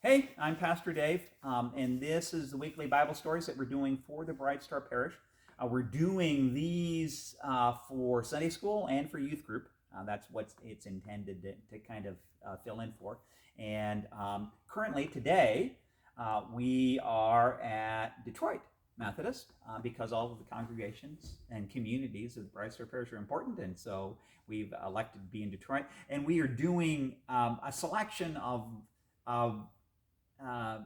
Hey, I'm Pastor Dave, and this is the weekly Bible stories that we're doing for the Bright Star Parish. We're doing these for Sunday school and for youth group. That's what it's intended to kind of fill in for. And currently today, we are at Detroit Methodist because all of the congregations and communities of the Bright Star Parish are important, and so we've elected to be in Detroit. And we are doing a selection of uh,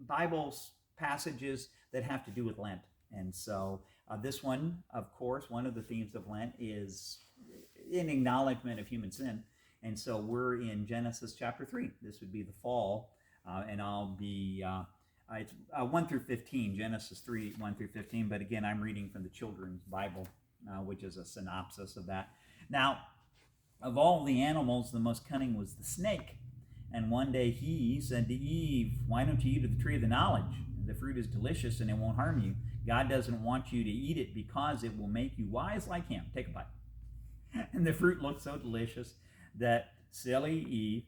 Bible passages that have to do with Lent. And so this one, of course, one of the themes of Lent is an acknowledgement of human sin. And so we're in Genesis chapter 3. This would be the fall, and I'll be, it's 1 through 15, Genesis 3, 1 through 15. But again, I'm reading from the Children's Bible, which is a synopsis of that. Now, of all the animals, the most cunning was the snake. And one day he said to Eve, "Why don't you eat of the tree of the knowledge? The fruit is delicious and it won't harm you. God doesn't want you to eat it because it will make you wise like him." Take a bite. And the fruit looked so delicious that silly Eve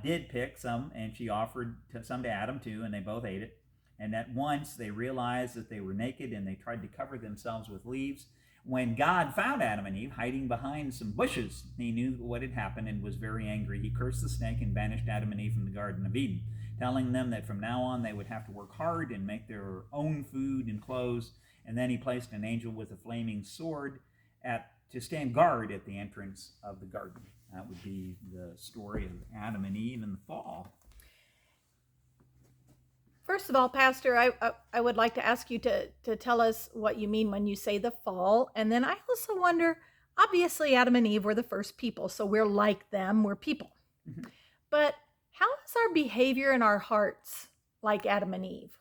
did pick some, and she offered some to Adam too, and they both ate it. And at once they realized that they were naked, and they tried to cover themselves with leaves. When God found Adam and Eve hiding behind some bushes, he knew what had happened and was very angry. He cursed the snake and banished Adam and Eve from the Garden of Eden, telling them that from now on they would have to work hard and make their own food and clothes. And then he placed an angel with a flaming sword to stand guard at the entrance of the garden. That would be the story of Adam and Eve and the fall. First of all, Pastor, I would like to ask you to tell us what you mean when you say the fall. And then I also wonder, obviously, Adam and Eve were the first people, so we're like them, we're people. Mm-hmm. But how is our behavior and our hearts like Adam and Eve?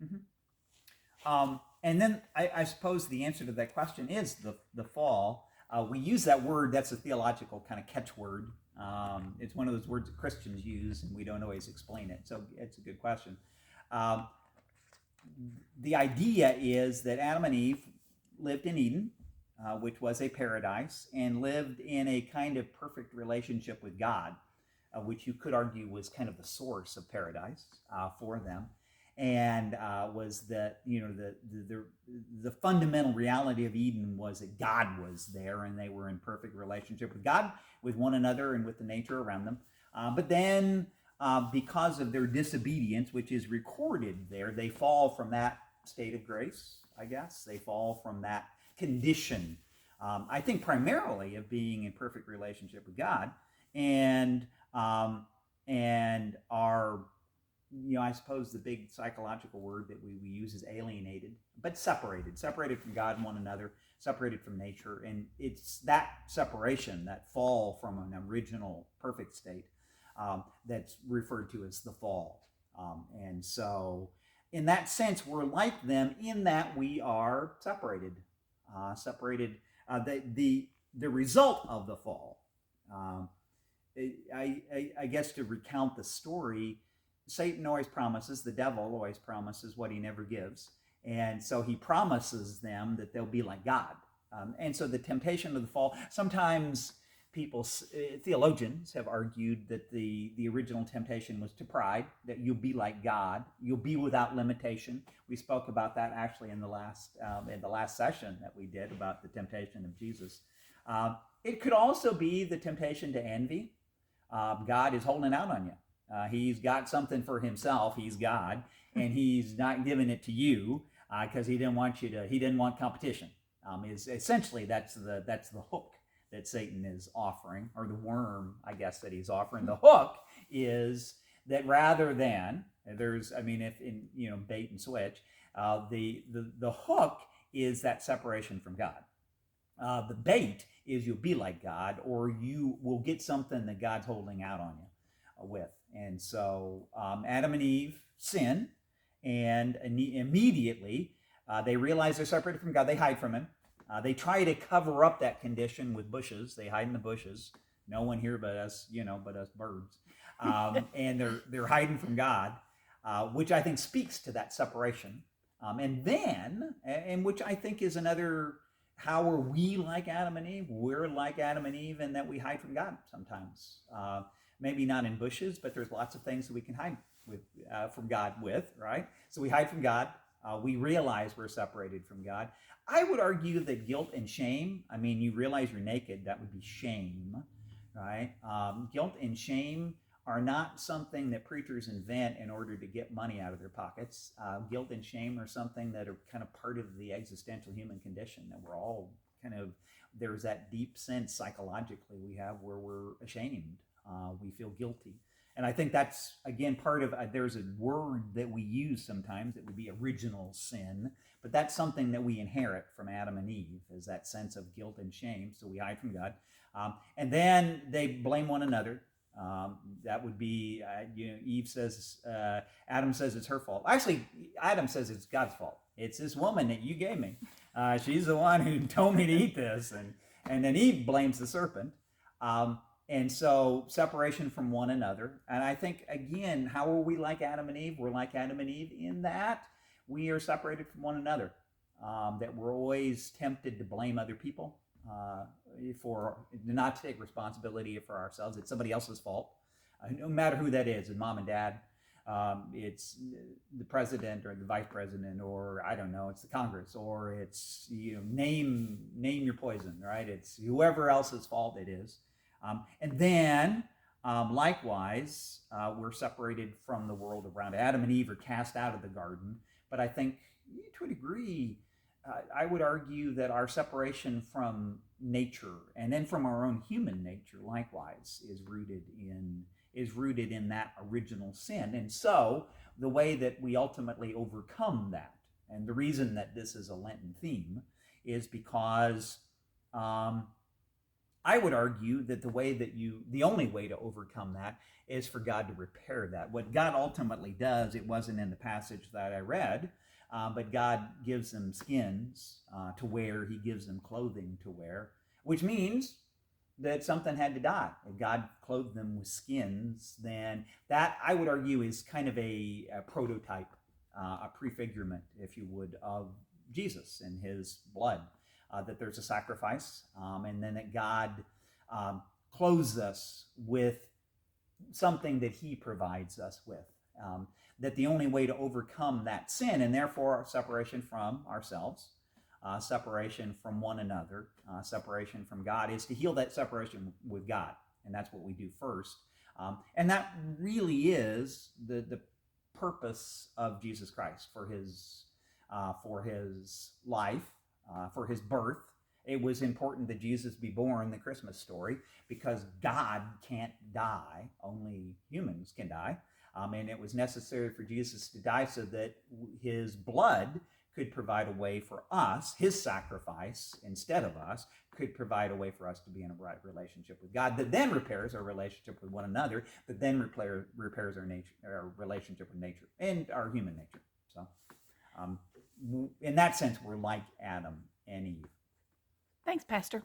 Mm-hmm. And then I suppose the answer to that question is the fall. We use that word, that's a theological kind of catchword. It's one of those words that Christians use, and we don't always explain it. So it's a good question. The idea is that Adam and Eve lived in Eden, which was a paradise, and lived in a kind of perfect relationship with God, which you could argue was kind of the source of paradise for them, and was that the fundamental reality of Eden was that God was there, and they were in perfect relationship with God, with one another, and with the nature around them. But then because of their disobedience, which is recorded there, they fall from that state of grace, I guess. They fall from that condition, I think primarily of being in perfect relationship with God, and are, I suppose the big psychological word that we use is alienated, but separated from God and one another, separated from nature. And it's that separation, that fall from an original perfect state, that's referred to as the fall. And so in that sense, we're like them in that we are separated. The result of the fall, I guess to recount the story, Satan always promises, the devil always promises what he never gives. And so he promises them that they'll be like God. And so the temptation of the fall, sometimes theologians have argued that the original temptation was to pride, that you'll be like God, you'll be without limitation. We spoke about that actually in the last session that we did about the temptation of Jesus. It could also be the temptation to envy. God is holding out on you. He's got something for himself. He's God, and he's not giving it to you because he didn't want competition. Essentially that's the hook that Satan is offering, or the worm, I guess, that he's offering. The hook is that rather than bait and switch, the hook is that separation from God. The bait is you'll be like God, or you will get something that God's holding out on you with. And so Adam and Eve sin, and immediately they realize they're separated from God. They hide from him. They try to cover up that condition with bushes. They hide in the bushes. No one here but us, but us birds. And they're hiding from God, which I think speaks to that separation. And which I think is another, how are we like Adam and Eve? We're like Adam and Eve in that we hide from God sometimes. maybe not in bushes, but there's lots of things that we can hide with from God with, right? So we hide from God. We realize we're separated from God. I would argue that guilt and shame, I mean, you realize you're naked, that would be shame, right? Guilt and shame are not something that preachers invent in order to get money out of their pockets. Guilt and shame are something that are kind of part of the existential human condition, that we're all kind of, there's that deep sense psychologically we have where we're ashamed. We feel guilty. And I think that's, again, part of, there's a word that we use sometimes that would be original sin, but that's something that we inherit from Adam and Eve, is that sense of guilt and shame. So we hide from God. And then they blame one another. That would be, Eve says, Adam says it's her fault. Actually, Adam says it's God's fault. It's this woman that you gave me. She's the one who told me to eat this. And then Eve blames the serpent. And so separation from one another. And I think, again, how are we like Adam and Eve? We're like Adam and Eve in that we are separated from one another. That we're always tempted to blame other people for not to take responsibility for ourselves. It's somebody else's fault, no matter who that is. It's mom and dad. It's the president or the vice president, or I don't know, it's the Congress, or it's, name your poison, right? It's whoever else's fault it is. And then, likewise, we're separated from the world around. Adam and Eve are cast out of the garden. But I think, to a degree, I would argue that our separation from nature and then from our own human nature, likewise, is rooted in that original sin. And so, the way that we ultimately overcome that, and the reason that this is a Lenten theme, is because I would argue that the only way to overcome that is for God to repair that. What God ultimately does, it wasn't in the passage that I read, but God gives them skins to wear. He gives them clothing to wear, which means that something had to die. If God clothed them with skins, then that, I would argue, is kind of a prototype, a prefigurement, if you would, of Jesus and his blood. That there's a sacrifice, and then that God clothes us with something that he provides us with. That the only way to overcome that sin, and therefore separation from ourselves, separation from one another, separation from God, is to heal that separation with God. And that's what we do first. And that really is the purpose of Jesus Christ for his life. For his birth. It was important that Jesus be born, the Christmas story, because God can't die, only humans can die. And it was necessary for Jesus to die so that his blood could provide a way for us, his sacrifice instead of us, could provide a way for us to be in a right relationship with God, that then repairs our relationship with one another, that then repairs our relationship with nature and our human nature. So, in that sense, we're like Adam and Eve. Thanks, Pastor.